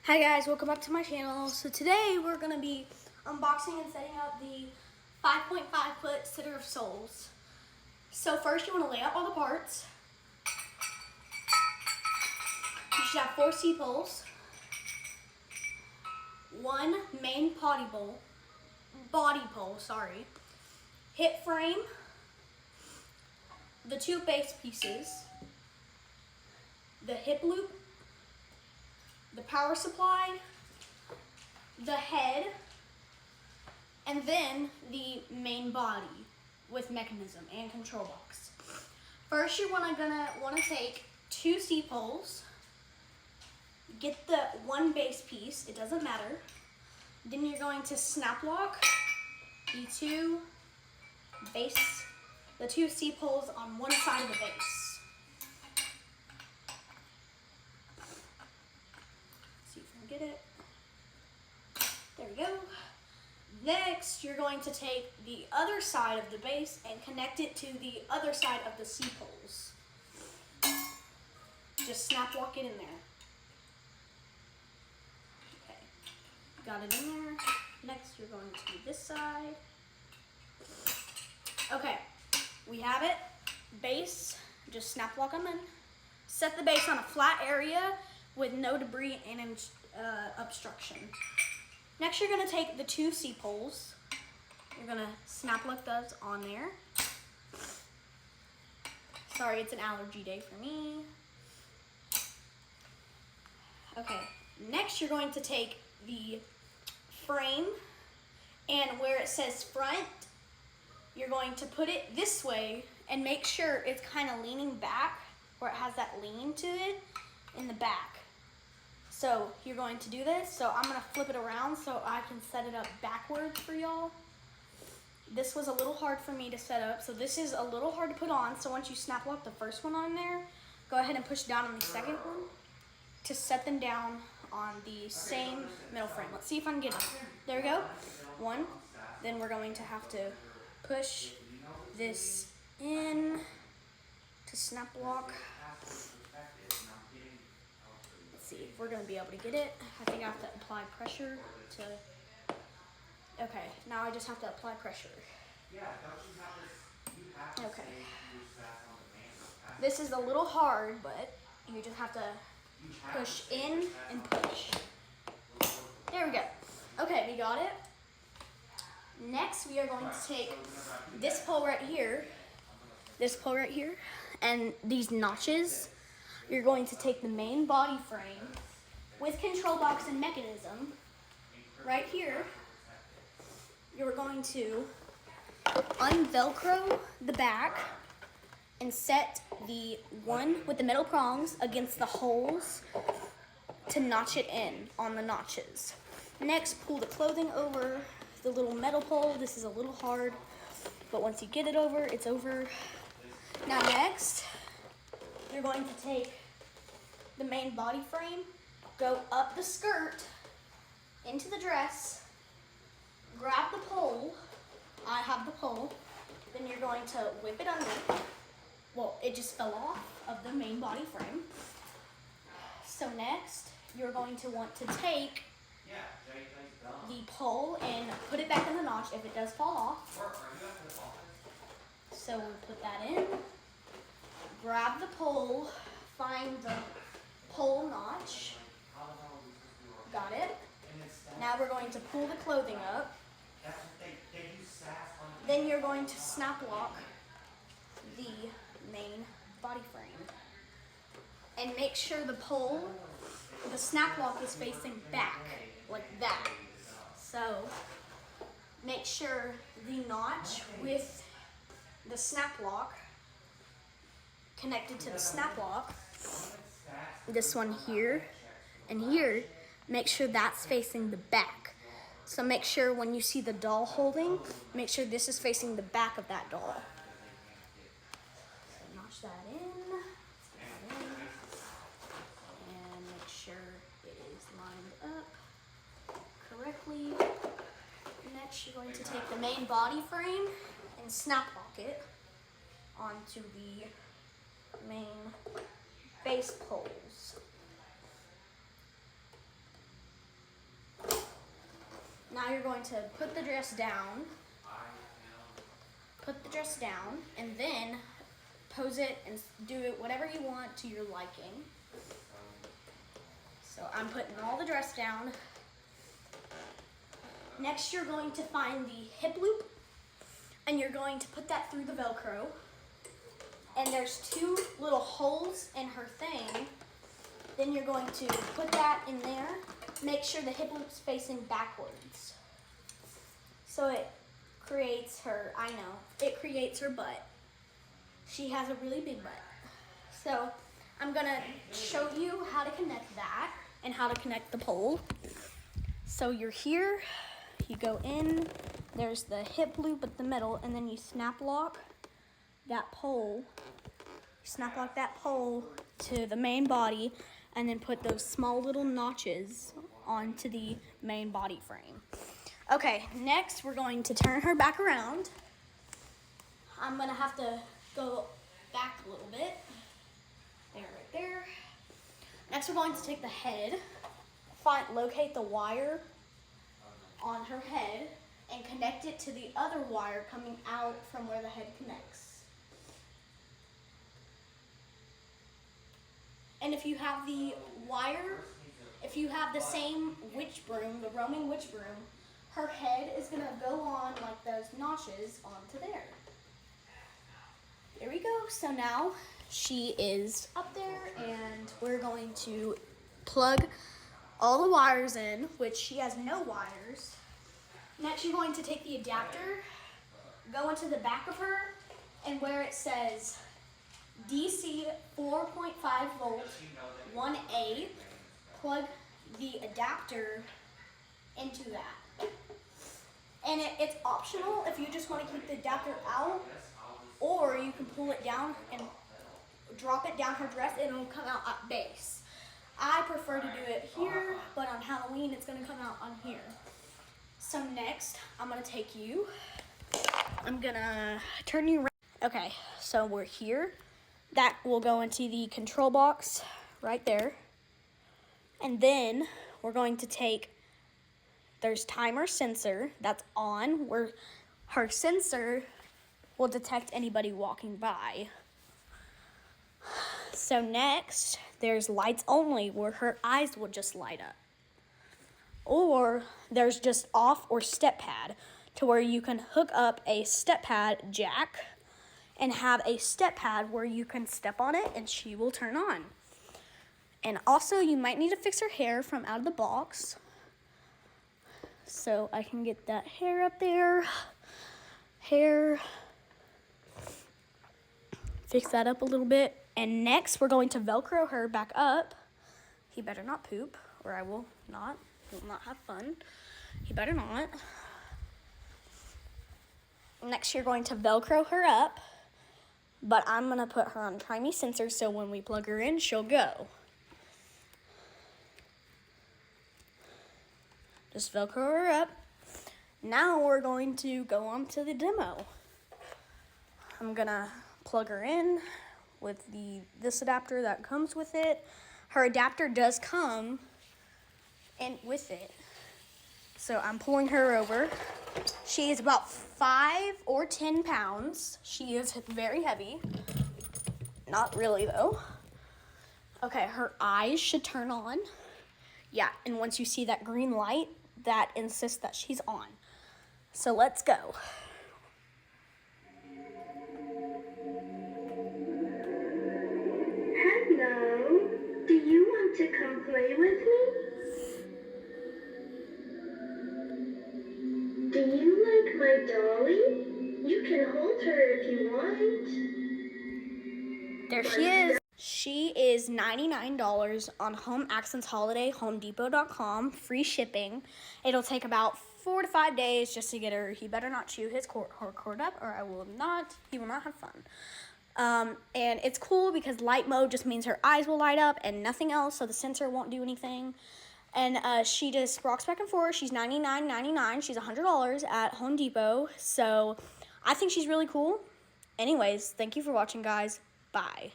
Hi guys, welcome back to my channel. So today we're going to be unboxing and setting up the 5.5 foot Sitter of Souls. So first you want to lay out all the parts. You should have 4 C-poles, 1 main body pole, hip frame, the 2 base pieces, the hip loop, the power supply, the head, and then the main body with mechanism and control box. First, you're gonna want to take 2 C-poles, get the 1 base piece, it doesn't matter. Then you're going to snap lock the 2 C-poles on one side of the base. See if I can get it. There we go. Next, you're going to take the other side of the base and connect it to the other side of the C-poles. Just snap lock it in there. Okay, got it in there. Next, you're going to do this side. Okay, we have it. Base, just snap lock them in. Set the base on a flat area with no debris and obstruction. Next, you're gonna take the 2 C-poles. You're gonna snap lock those on there. Sorry, it's an allergy day for me. Okay, next you're going to take the frame, and where it says front, you're going to put it this way and make sure it's kind of leaning back, where it has that lean to it in the back. So you're going to do this. So I'm gonna flip it around so I can set it up backwards for y'all. This was a little hard for me to set up, so this is a little hard to put on. So once you snap lock the first one on there, go ahead and push down on the second one to set them down on the same middle frame. Let's see if I can get it. There we go. 1. Then we're going to have to push this in to snap lock. See if we're gonna be able to get it. I think I have to apply pressure to. Okay, now I just have to apply pressure. Okay. This is a little hard, but you just have to push in and push. There we go. Okay, we got it. Next, we are going to take this pole right here, and these notches. You're going to take the main body frame with control box and mechanism right here. You're going to unvelcro the back and set the one with the metal prongs against the holes to notch it in on the notches. Next, pull the clothing over the little metal pole. This is a little hard, but once you get it over, it's over. Now next, you're going to take the main body frame, go up the skirt into the dress, grab the pole. I have the pole. Then you're going to whip it under. Well, it just fell off of the main body frame. So next, you're going to want to take the pole and put it back in the notch if it does fall off. So we'll put that in. Grab the pole, find the pole notch. Got it. Now we're going to pull the clothing up. Then you're going to snap lock the main body frame. And make sure the pole, the snap lock is facing back, like that. So make sure the notch with the snap lock connected to the snap lock, this one here and here, make sure that's facing the back. So make sure when you see the doll holding, make sure this is facing the back of that doll. So notch that in, and make sure it is lined up correctly. Next, you're going to take the main body frame and snap lock it onto the main base poles. you're going to put the dress down. Put the dress down and then pose it and do it whatever you want to your liking. So I'm putting all the dress down. Next, you're going to find the hip loop and you're going to put that through the Velcro. And there's 2 little holes in her thing. Then you're going to put that in there. Make sure the hip loop's facing backwards. So it creates her, it creates her butt. She has a really big butt. So I'm gonna show you how to connect that and how to connect the pole. So you're here, you go in, there's the hip loop at the middle, and then you snap lock that pole. Snap lock that pole to the main body and then put those small little notches onto the main body frame. Okay, next we're going to turn her back around. I'm gonna have to go back a little bit. There, right there. Next we're going to take the head, locate the wire on her head and connect it to the other wire coming out from where the head connects. And if you have the wire, if you have the same witch broom, the roaming witch broom, her head is gonna go on like those notches onto there. There we go. So now she is up there and we're going to plug all the wires in, which she has no wires. Next, you're going to take the adapter, go into the back of her, and where it says DC 4.5 volt 1A, plug the adapter into that. And it's optional if you just want to keep the adapter out, or you can pull it down and drop it down her dress and it'll come out at base. I prefer to do it here, but on Halloween it's gonna come out on here. So next, I'm gonna take you, I'm gonna turn you around. Okay, so we're here. That will go into the control box right there. And then we're going to take, there's timer sensor that's on, where her sensor will detect anybody walking by. So next, there's lights only, where her eyes will just light up. Or there's just off or step pad, to where you can hook up a step pad jack and have a step pad where you can step on it and she will turn on. And also you might need to fix her hair from out of the box. So I can get that hair up there. Hair. Fix that up a little bit. And next we're going to Velcro her back up. He better not poop or I will not. He will not have fun. He better not. Next you're going to Velcro her up. But I'm gonna put her on Try Me sensor so when we plug her in, she'll go. Just Velcro her up. Now we're going to go on to the demo. I'm gonna plug her in with this adapter that comes with it. Her adapter does come in with it. So I'm pulling her over. She is about 5 or 10 pounds. She is very heavy. Not really though. Okay, her eyes should turn on. Yeah, and once you see that green light, that insists that she's on. So let's go. Hello, do you want to come play with me? Do you like my dolly? You can hold her if you want. There she is. She is $99 on Home Accents Holiday, HomeDepot.com, free shipping. It'll take about 4 to 5 days just to get her. He better not chew his cord up or he will not have fun. And it's cool because light mode just means her eyes will light up and nothing else, so the sensor won't do anything. And she just rocks back and forth. She's $99.99. She's $100 at Home Depot. So I think she's really cool. Anyways, thank you for watching, guys. Bye.